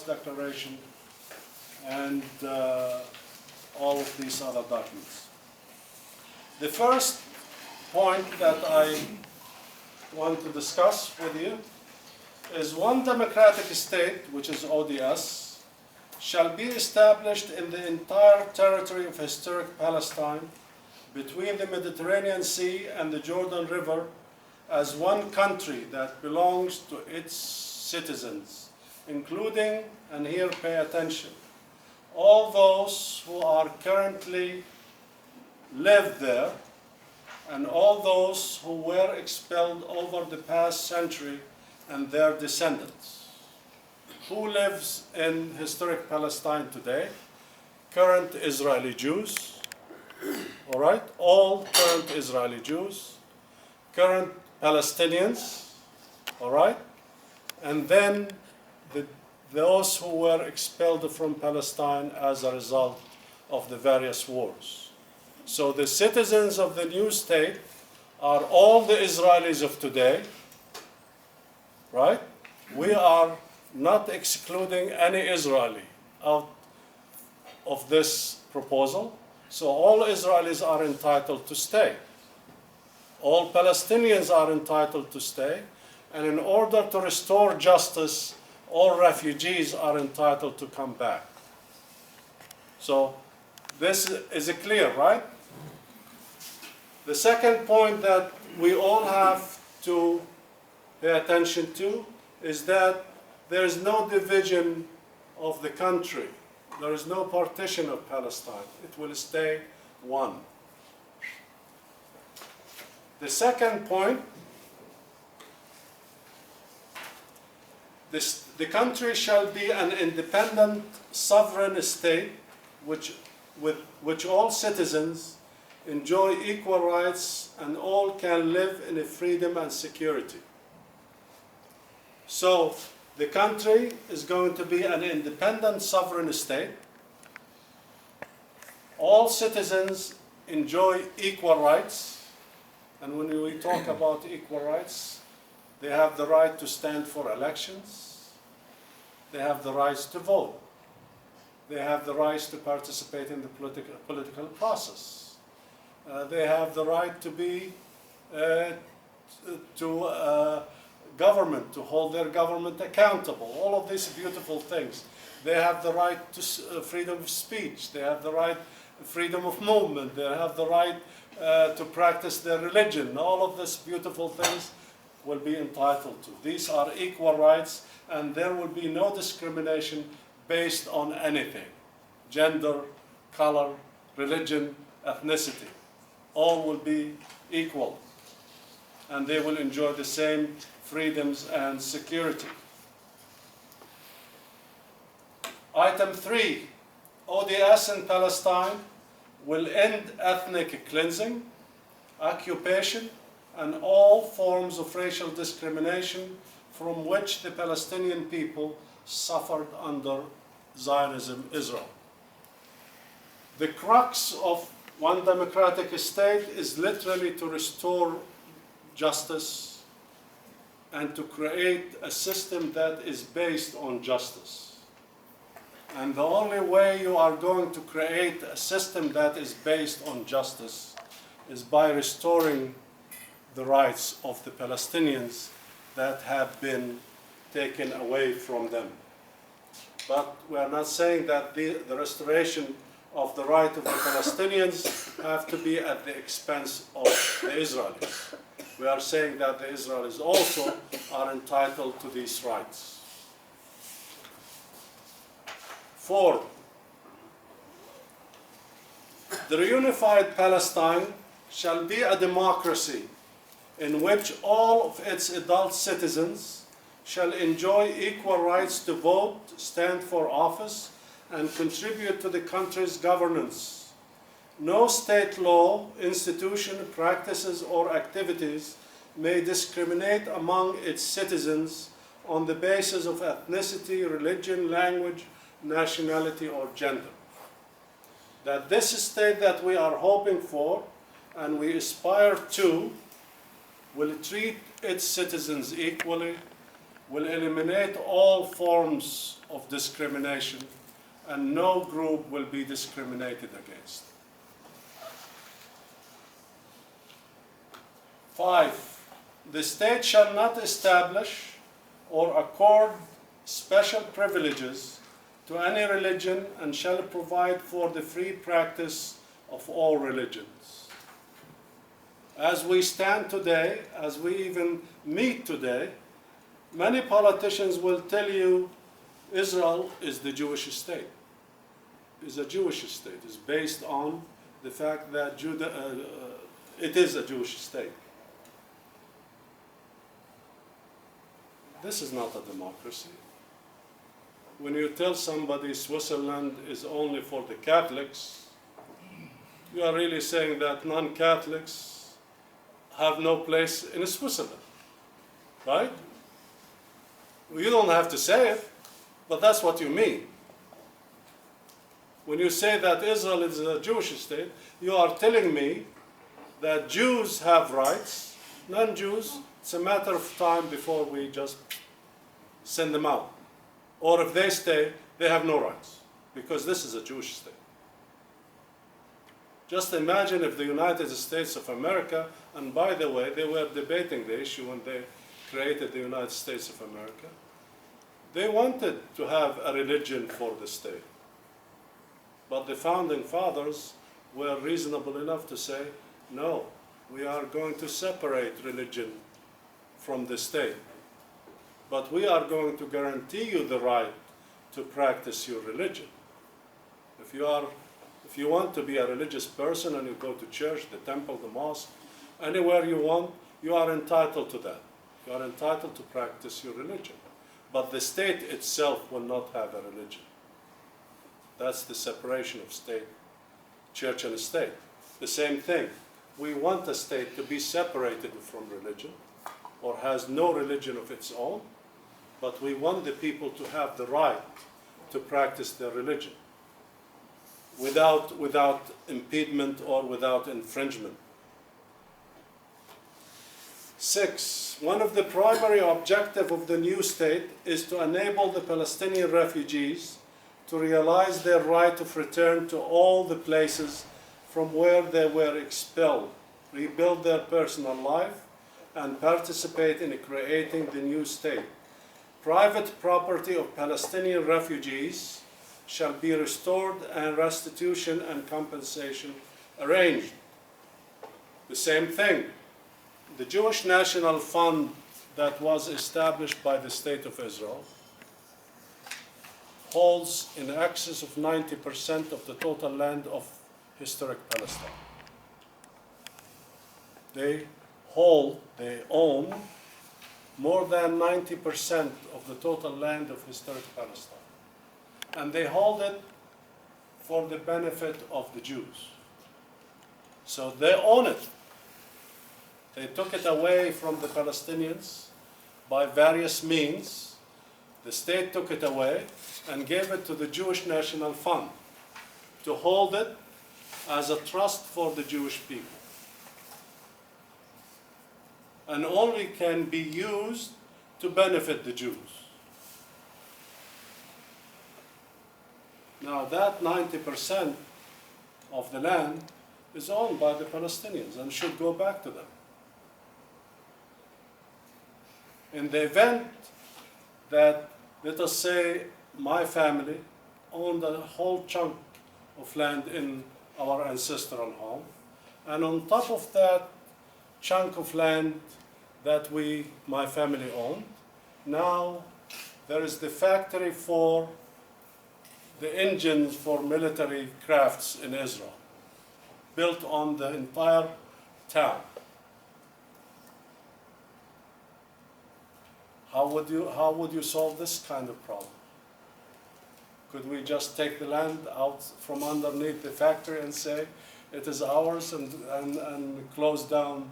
Rights Declaration, and all of these other documents. The first point that I want to discuss with you is one democratic state, which is ODS, shall be established in the entire territory of historic Palestine between the Mediterranean Sea and the Jordan River as one country that belongs to its citizens, including, and here pay attention, all those who are currently live there and all those who were expelled over the past century and their descendants. Who lives in historic Palestine today? Current Israeli Jews, all right? All current Israeli Jews, current Palestinians, all right? And then those who were expelled from Palestine as a result of the various wars. So the citizens of the new state are all the Israelis of today, right? We are not excluding any Israeli out of this proposal. So all Israelis are entitled to stay. All Palestinians are entitled to stay. And in order to restore justice, all refugees are entitled to come back. So this is clear, right? The second point that we all have to pay attention to is that there is no division of the country. There is no partition of Palestine. It will stay one. The second point, the country shall be an independent, sovereign state with which all citizens enjoy equal rights and all can live in freedom and security. So the country is going to be an independent, sovereign state. All citizens enjoy equal rights. And when we talk about equal rights, they have the right to stand for elections. They have the rights to vote. They have the rights to participate in the political process. They have the right to be government, to hold their government accountable. All of these beautiful things. They have the right to freedom of speech. They have the right freedom of movement. They have the right to practice their religion. All of these beautiful things will be entitled to. These are equal rights, and there will be no discrimination based on anything: gender, color, religion, ethnicity. All will be equal, and they will enjoy the same freedoms and security. Item 3, ODS in Palestine will end ethnic cleansing, occupation, and all forms of racial discrimination from which the Palestinian people suffered under Zionism Israel. The crux of one democratic state is literally to restore justice and to create a system that is based on justice. And the only way you are going to create a system that is based on justice is by restoring the rights of the Palestinians that have been taken away from them. But we are not saying that the restoration of the right of the Palestinians have to be at the expense of the Israelis. We are saying that the Israelis also are entitled to these rights. 4, the reunified Palestine shall be a democracy in which all of its adult citizens shall enjoy equal rights to vote, stand for office, and contribute to the country's governance. No state law, institution, practices, or activities may discriminate among its citizens on the basis of ethnicity, religion, language, nationality, or gender. That this state that we are hoping for and we aspire to will treat its citizens equally, will eliminate all forms of discrimination, and no group will be discriminated against. 5, the state shall not establish or accord special privileges to any religion and shall provide for the free practice of all religions. As we stand today, as we even meet today, many politicians will tell you Israel is the Jewish state. It's a Jewish state. It's based on the fact that it is a Jewish state. This is not a democracy. When you tell somebody Switzerland is only for the Catholics, you are really saying that non-Catholics have no place in Switzerland, right? You don't have to say it, but that's what you mean. When you say that Israel is a Jewish state, you are telling me that Jews have rights, non-Jews, it's a matter of time before we just send them out. Or if they stay, they have no rights, because this is a Jewish state. Just imagine if the United States of America, and by the way, they were debating the issue when they created the United States of America, they wanted to have a religion for the state. But the founding fathers were reasonable enough to say, no, we are going to separate religion from the state. But we are going to guarantee you the right to practice your religion. If you want to be a religious person and you go to church, the temple, the mosque, anywhere you want, you are entitled to that. You are entitled to practice your religion. But the state itself will not have a religion. That's the separation of state, church and state. The same thing. We want a state to be separated from religion, or has no religion of its own, but we want the people to have the right to practice their religion without impediment or without infringement. 6, one of the primary objectives of the new state is to enable the Palestinian refugees to realize their right of return to all the places from where they were expelled, rebuild their personal life, and participate in creating the new state. Private property of Palestinian refugees shall be restored and restitution and compensation arranged. The same thing. The Jewish National Fund that was established by the State of Israel holds in excess of 90% of the total land of historic Palestine. They own more than 90% of the total land of historic Palestine. And they hold it for the benefit of the Jews. So they own it. They took it away from the Palestinians by various means. The state took it away and gave it to the Jewish National Fund to hold it as a trust for the Jewish people. And only can be used to benefit the Jews. Now that 90% of the land is owned by the Palestinians and should go back to them. In the event that, let us say, my family owned a whole chunk of land in our ancestral home, and on top of that chunk of land that my family owned, now there is the factory for the engines for military crafts in Israel, built on the entire town. How would you solve this kind of problem? Could we just take the land out from underneath the factory and say it is ours and close down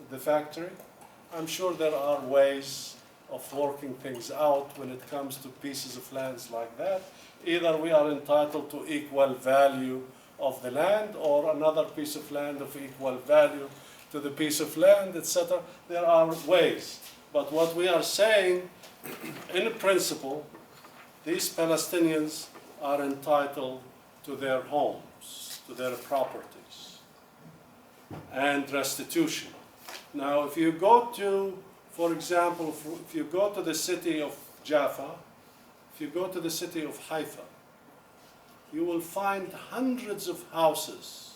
the factory? I'm sure there are ways of working things out when it comes to pieces of lands like that. Either we are entitled to equal value of the land, or another piece of land of equal value to the piece of land, etc. There are ways. But what we are saying, in principle, these Palestinians are entitled to their homes, to their properties, and restitution. Now, if you go to, for example, if you go to the city of Jaffa, if you go to the city of Haifa, you will find hundreds of houses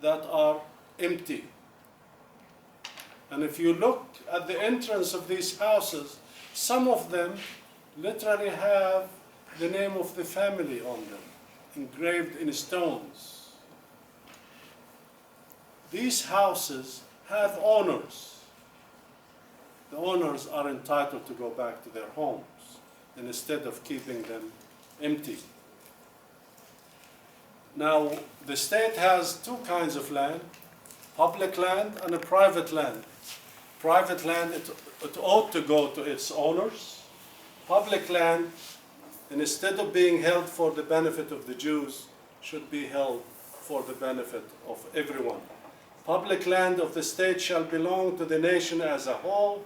that are empty. And if you look at the entrance of these houses, some of them literally have the name of the family on them, engraved in stones. These houses have owners. The owners are entitled to go back to their homes instead of keeping them empty. Now, the state has two kinds of land, public land and a private land. Private land, it ought to go to its owners. Public land, instead of being held for the benefit of the Jews, should be held for the benefit of everyone. Public land of the state shall belong to the nation as a whole,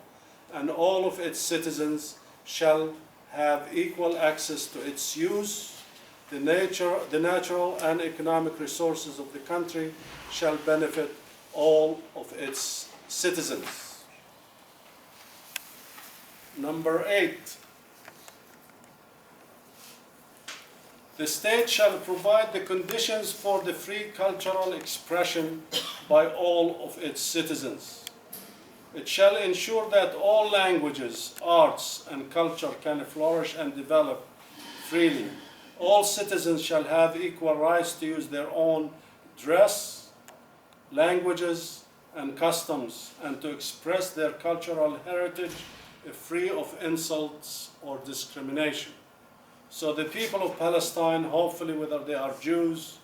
and all of its citizens shall have equal access to its use. The natural and economic resources of the country shall benefit all of its citizens. Number 8. The state shall provide the conditions for the free cultural expression by all of its citizens. It shall ensure that all languages, arts, and culture can flourish and develop freely. All citizens shall have equal rights to use their own dress, languages, and customs, and to express their cultural heritage free of insults or discrimination. So the people of Palestine, hopefully whether they are Jews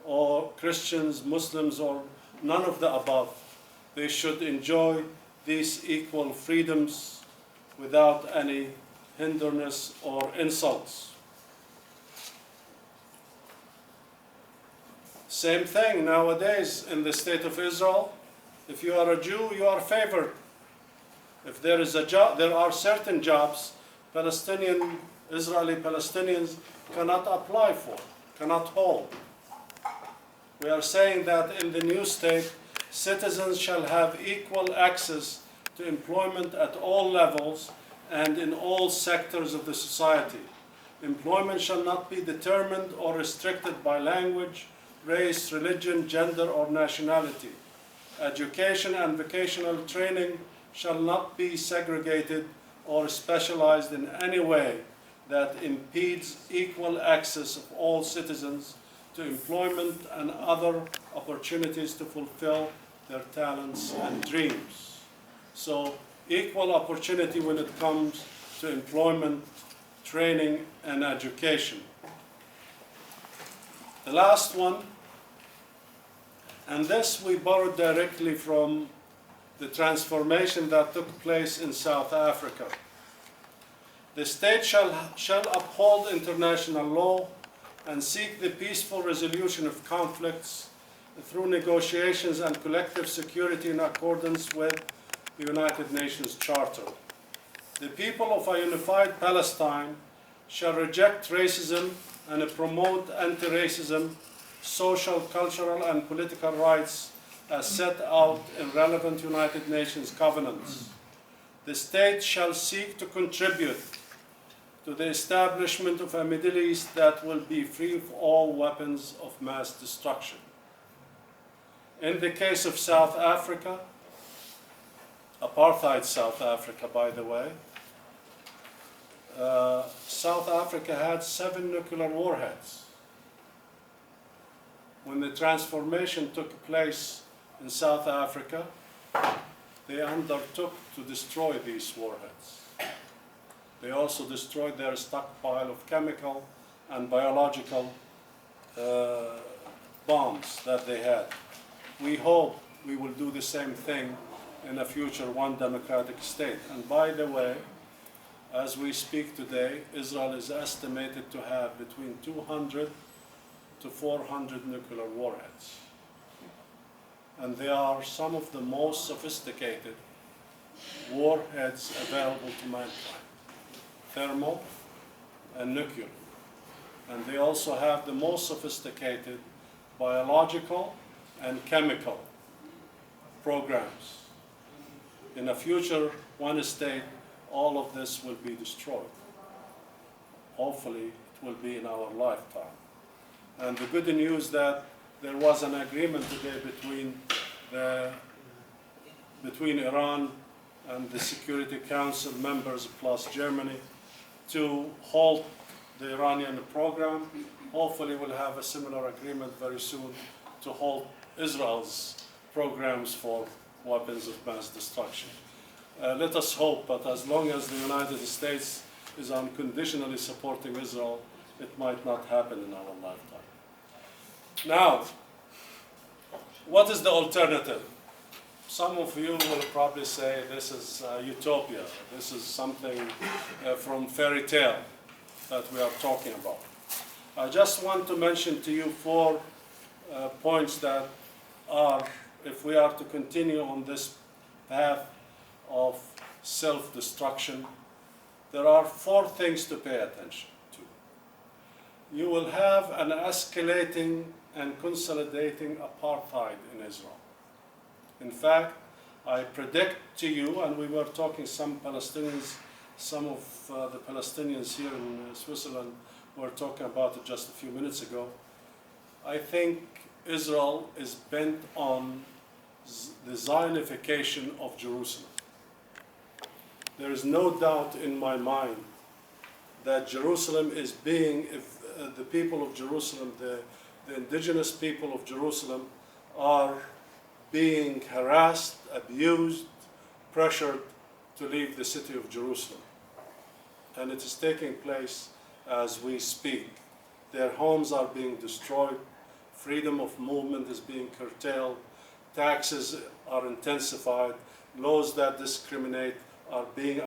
or Christians, Muslims, or none of the above, they should enjoy these equal freedoms without any hindrance or insults. Same thing nowadays in the state of Israel. If you are a Jew, you are favored. If there is a job, there are certain jobs Israeli Palestinians cannot apply for, cannot hold. We are saying that in the new state, citizens shall have equal access to employment at all levels and in all sectors of the society. Employment shall not be determined or restricted by language, race, religion, gender, or nationality. Education and vocational training shall not be segregated or specialized in any way that impedes equal access of all citizens to employment and other opportunities to fulfill their talents and dreams. So equal opportunity when it comes to employment, training, and education. The last one, and this we borrowed directly from the transformation that took place in South Africa. The state shall uphold international law and seek the peaceful resolution of conflicts through negotiations and collective security in accordance with the United Nations Charter. The people of a unified Palestine shall reject racism and promote anti-racism, social, cultural, and political rights as set out in relevant United Nations covenants. The state shall seek to contribute to the establishment of a Middle East that will be free of all weapons of mass destruction. In the case of South Africa, apartheid South Africa, by the way, South Africa had 7 nuclear warheads. When the transformation took place in South Africa, they undertook to destroy these warheads. They also destroyed their stockpile of chemical and biological bombs that they had. We hope we will do the same thing in a future one democratic state. And by the way, as we speak today, Israel is estimated to have between 200 to 400 nuclear warheads. And they are some of the most sophisticated warheads available to mankind. thermal, and nuclear. And they also have the most sophisticated biological and chemical programs. In a future one state, all of this will be destroyed. Hopefully, it will be in our lifetime. And the good news that there was an agreement today between Iran and the Security Council members plus Germany to halt the Iranian program. Hopefully we'll have a similar agreement very soon to halt Israel's programs for weapons of mass destruction. Let us hope, but as long as the United States is unconditionally supporting Israel, it might not happen in our lifetime. Now, what is the alternative? Some of you will probably say this is utopia. This is something from fairy tale that we are talking about. I just want to mention to you 4 points that are, if we are to continue on this path of self-destruction, there are 4 things to pay attention to. You will have an escalating and consolidating apartheid in Israel. In fact, I predict to you, and we were talking some Palestinians, some of the Palestinians here in Switzerland were talking about it just a few minutes ago. I think Israel is bent on the Zionification of Jerusalem. There is no doubt in my mind that Jerusalem is being, if the people of Jerusalem, the indigenous people of Jerusalem are being harassed, abused, pressured to leave the city of Jerusalem. And it is taking place as we speak. Their homes are being destroyed, freedom of movement is being curtailed, taxes are intensified, laws that discriminate are being